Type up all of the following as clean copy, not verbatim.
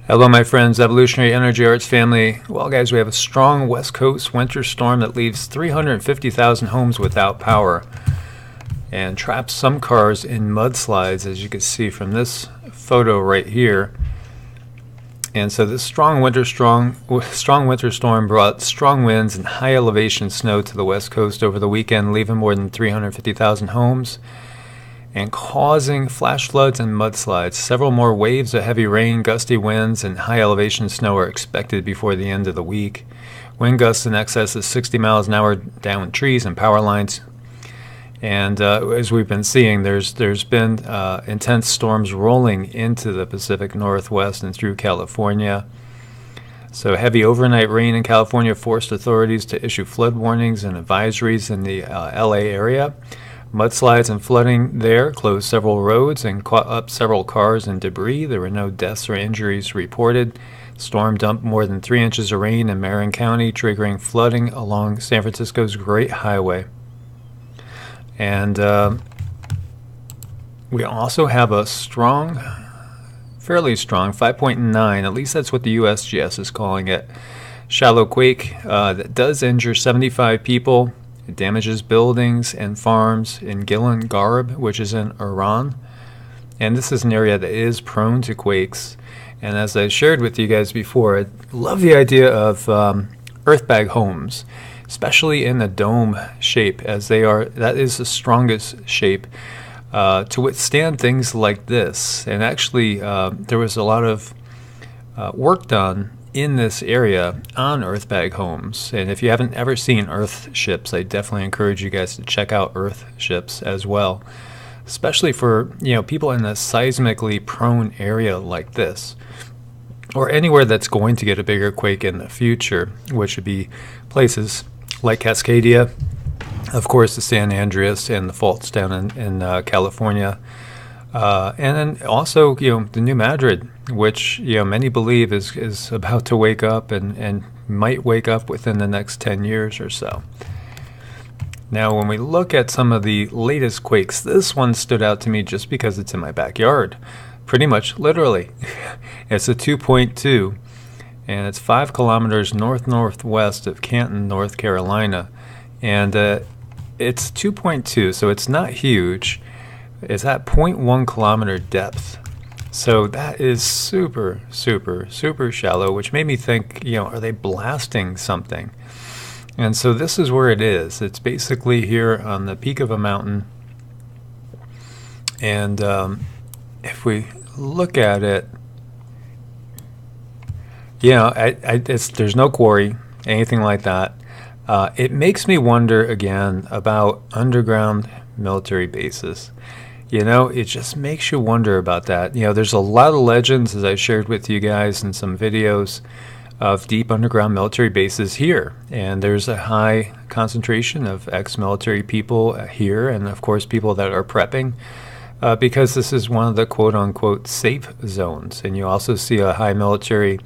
Hello, my friends, Evolutionary Energy Arts family. Well, guys, we have a strong West Coast winter storm that leaves 350,000 homes without power and traps some cars in mudslides, as you can see from this photo right here. And so this strong winter storm brought strong winds and high elevation snow to the West Coast over the weekend, leaving more than 350,000 homes and causing flash floods and mudslides. Several more waves of heavy rain, gusty winds, and high elevation snow are expected before the end of the week. Wind gusts in excess of 60 miles an hour down trees and power lines. And as we've been seeing, there's been intense storms rolling into the Pacific Northwest and through California. So heavy overnight rain in California forced authorities to issue flood warnings and advisories in the LA area. Mudslides and flooding there closed several roads and caught up several cars and debris. There were no deaths or injuries reported. Storm dumped more than 3 inches of rain in Marin County, triggering flooding along San Francisco's Great Highway. And we also have a fairly strong 5.9, at least that's what the USGS is calling it, shallow quake that does injure 75 people. It damages buildings and farms in Gillan Garb, which is in Iran. And this is an area that is prone to quakes. And as I shared with you guys before, I love the idea of earth bag homes, especially in the dome shape, as that is the strongest shape to withstand things like this. And actually, there was a lot of work done in this area on earth bag homes. And if you haven't ever seen earth ships, I definitely encourage you guys to check out earth ships as well, especially for people in a seismically prone area like this, or anywhere that's going to get a bigger quake in the future, which would be places like Cascadia, of course the San Andreas and the faults down in California, and then also the New Madrid, which many believe is about to wake up and might wake up within the next 10 years or so. Now, when we look at some of the latest quakes, this one stood out to me just because it's in my backyard, pretty much literally. It's a 2.2, and it's 5 kilometers northwest of Canton, North Carolina, and it's 2.2, so it's not huge. It's at 0.1 kilometer depth. So that is super, super, super shallow, which made me think, are they blasting something? And so this is where it is. It's basically here on the peak of a mountain. And if we look at it, there's no quarry, anything like that. It makes me wonder again about underground military bases. It just makes you wonder about that. There's a lot of legends, as I shared with you guys in some videos, of deep underground military bases here. And there's a high concentration of ex-military people here, and of course people that are prepping, because this is one of the quote-unquote safe zones. And you also see a high military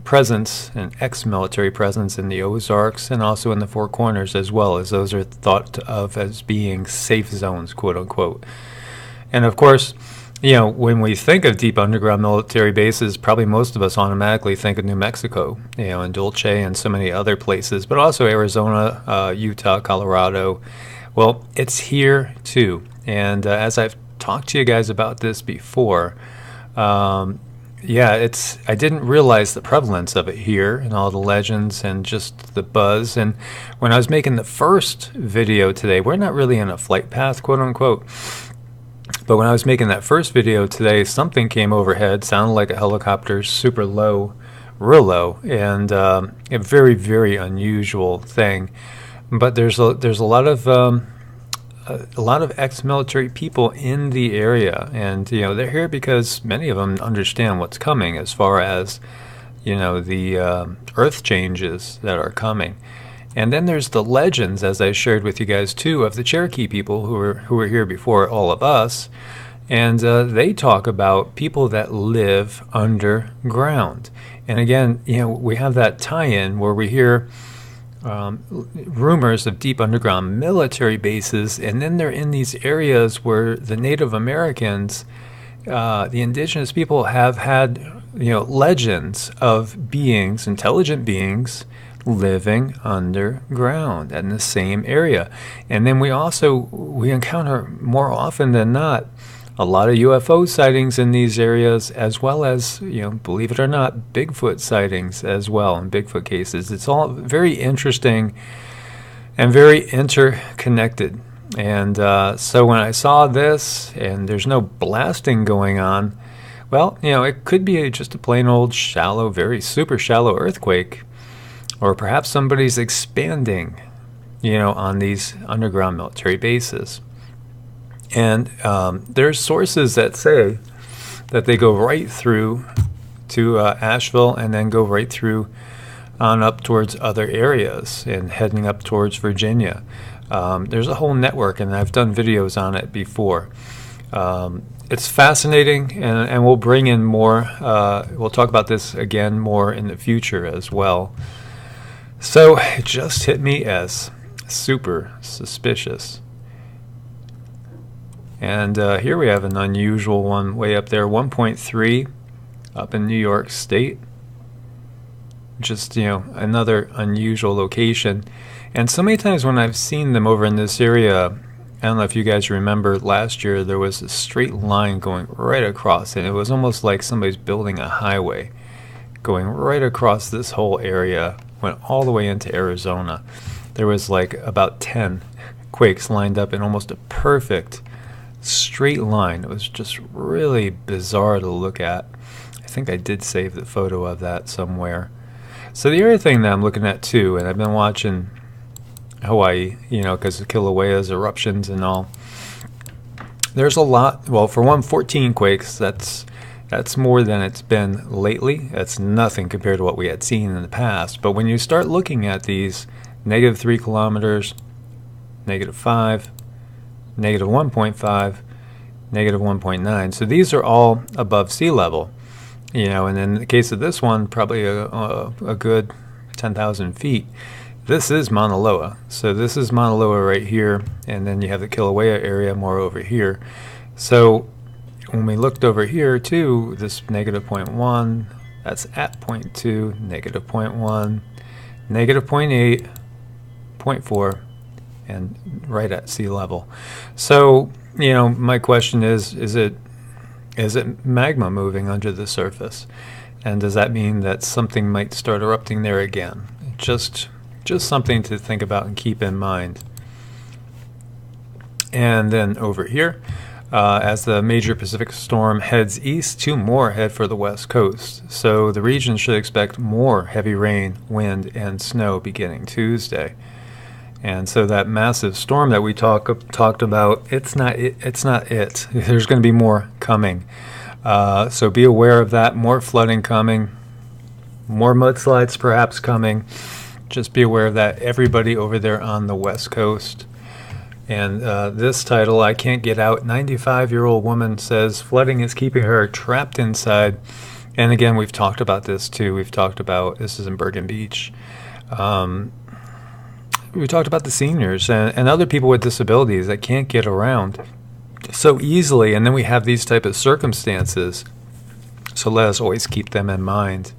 presence, an ex-military presence in the Ozarks and also in the Four Corners as well, as those are thought of as being safe zones, quote-unquote. And of course, when we think of deep underground military bases, probably most of us automatically think of New Mexico, and Dulce and so many other places, but also Arizona, Utah, Colorado. Well, it's here too. And as I've talked to you guys about this before, I didn't realize the prevalence of it here and all the legends and just the buzz. And when I was making the first video today, we're not really in a flight path, quote unquote, but when I was making that first video today, something came overhead, sounded like a helicopter, super low, real low, and a very, very unusual thing. But there's a lot of ex-military people in the area, and they're here because many of them understand what's coming as far as the earth changes that are coming. And then there's the legends, as I shared with you guys too, of the Cherokee people who were here before all of us, and they talk about people that live underground. And again, we have that tie-in where we hear rumors of deep underground military bases, and then they're in these areas where the Native Americans the indigenous people have had, legends of beings, intelligent beings, living underground in the same area. And then we encounter more often than not a lot of UFO sightings in these areas, as well as, believe it or not, Bigfoot sightings as well, in Bigfoot cases. It's all very interesting and very interconnected. And so when I saw this, and there's no blasting going on, well, it could be just a plain old shallow, very super shallow earthquake, or perhaps somebody's expanding, on these underground military bases. And there's sources that say that they go right through to Asheville and then go right through on up towards other areas and heading up towards Virginia. There's a whole network, and I've done videos on it before. It's fascinating, and we'll bring in more. We'll talk about this again more in the future as well. So it just hit me as super suspicious. And here we have an unusual one way up there, 1.3 up in New York State. Just, another unusual location. And so many times when I've seen them over in this area, I don't know if you guys remember last year, there was a straight line going right across, and it was almost like somebody's building a highway going right across this whole area, went all the way into Arizona. There was like about 10 quakes lined up in almost a perfect straight line. It was just really bizarre to look at. I think I did save the photo of that somewhere. So the other thing that I'm looking at too, and I've been watching Hawaii, because of Kilauea's eruptions and all. There's a lot. Well, for one, 14 quakes. That's more than it's been lately. That's nothing compared to what we had seen in the past. But when you start looking at these -3 kilometers, -5, -1.5, -1.9. So these are all above sea level, and in the case of this one, probably a good 10,000 feet. This is Mauna Loa. So this is Mauna Loa right here, and then you have the Kilauea area more over here. So when we looked over here too, this -0.1, that's at 0.2, -0.1, -0.8, 0.4, and right at sea level. So, my question is it magma moving under the surface? And does that mean that something might start erupting there again? Just something to think about and keep in mind. And then over here, as the major Pacific storm heads east, 2 more head for the west coast. So the region should expect more heavy rain, wind, and snow beginning Tuesday. And so that massive storm that we talked about, it's not it. There's going to be more coming. So be aware of that. More flooding coming. More mudslides perhaps coming. Just be aware of that. Everybody over there on the West Coast. And this title, I Can't Get Out. 95-year-old woman says flooding is keeping her trapped inside. And again, we've talked about this too. We've talked about, this is in Bergen Beach. We talked about the seniors and other people with disabilities that can't get around so easily, and then we have these type of circumstances. So let us always keep them in mind.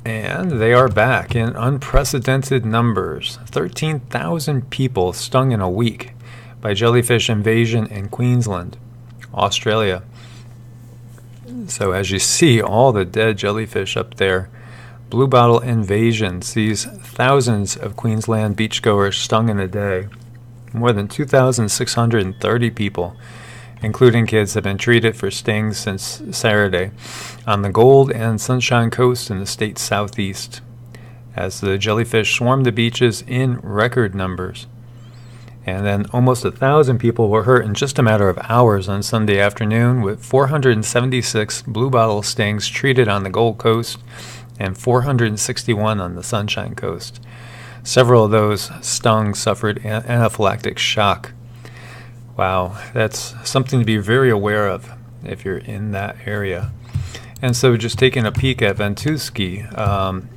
And they are back in unprecedented numbers. 13,000 people stung in a week by jellyfish invasion in Queensland, Australia. So as you see, all the dead jellyfish up there. Blue bottle invasion sees thousands of Queensland beachgoers stung in a day. More than 2,630 people, including kids, have been treated for stings since Saturday on the Gold and Sunshine Coast in the state's southeast, as the jellyfish swarmed the beaches in record numbers. And then almost 1,000 people were hurt in just a matter of hours on Sunday afternoon, with 476 blue bottle stings treated on the Gold Coast and 461 on the Sunshine Coast. Several of those stung suffered anaphylactic shock. Wow, that's something to be very aware of if you're in that area. And so just taking a peek at Ventusky,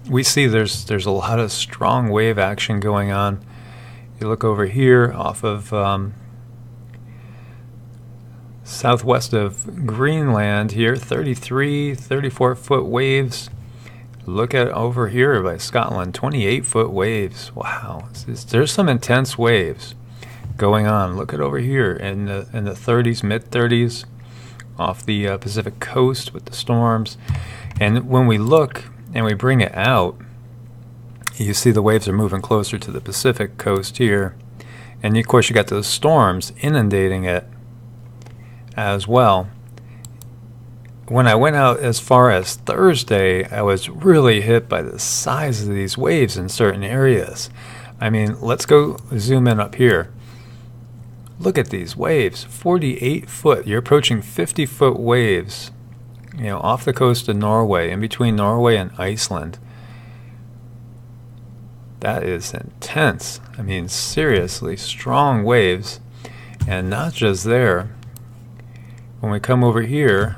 we see there's a lot of strong wave action going on. You look over here off of southwest of Greenland here, 33, 34-foot waves. Look at over here by Scotland, 28-foot waves. Wow, there's some intense waves going on. Look at over here in the 30s, mid-30s, off the Pacific coast with the storms. And when we look and we bring it out, you see the waves are moving closer to the Pacific coast here. And of course you got those storms inundating it as well. When I went out as far as Thursday, I was really hit by the size of these waves in certain areas. I mean, let's go zoom in up here. Look at these waves, 48 foot. You're approaching 50-foot waves, you know, off the coast of Norway, in between Norway and Iceland. That is intense. I mean, seriously, strong waves. And not just there. When we come over here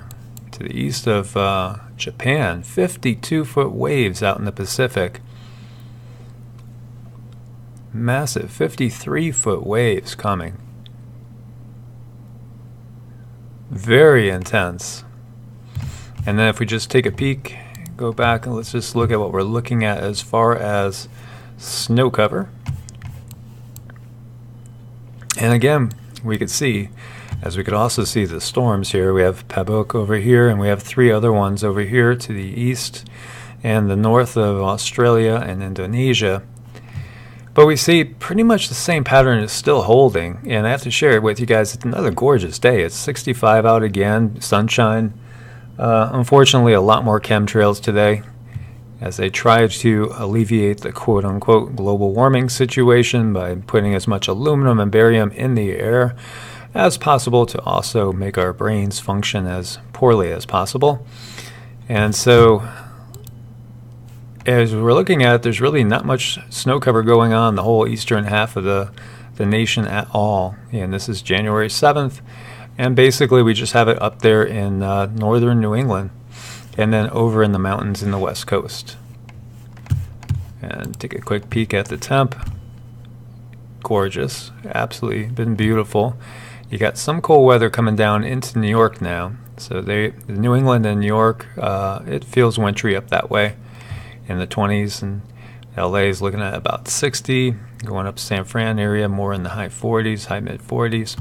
to the east of Japan, 52-foot waves out in the Pacific. Massive 53-foot waves coming. Very intense. And then if we just take a peek, go back and let's just look at what we're looking at as far as snow cover. And again, we could see, as we could also see the storms here, we have Pabuk over here, and we have 3 other ones over here to the east and the north of Australia and Indonesia. But we see pretty much the same pattern is still holding, and I have to share it with you guys. It's another gorgeous day. It's 65 out again, sunshine. Unfortunately, a lot more chemtrails today as they try to alleviate the quote-unquote global warming situation by putting as much aluminum and barium in the air as possible to also make our brains function as poorly as possible. And so as we're looking at it, there's really not much snow cover going on the whole eastern half of the nation at all. And this is January 7th. And basically we just have it up there in northern New England and then over in the mountains in the west coast. And take a quick peek at the temp. Gorgeous. Absolutely been beautiful. You got some cold weather coming down into New York now. So New England and New York, it feels wintry up that way in the 20s, and LA is looking at about 60, going up San Fran area more in the high 40s, high mid 40s.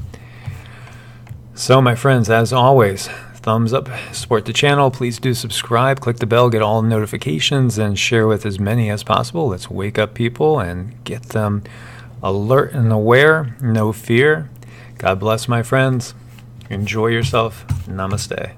So my friends, as always, thumbs up, support the channel. Please do subscribe, click the bell, get all notifications, and share with as many as possible. Let's wake up people and get them alert and aware. No fear. God bless, my friends. Enjoy yourself. Namaste.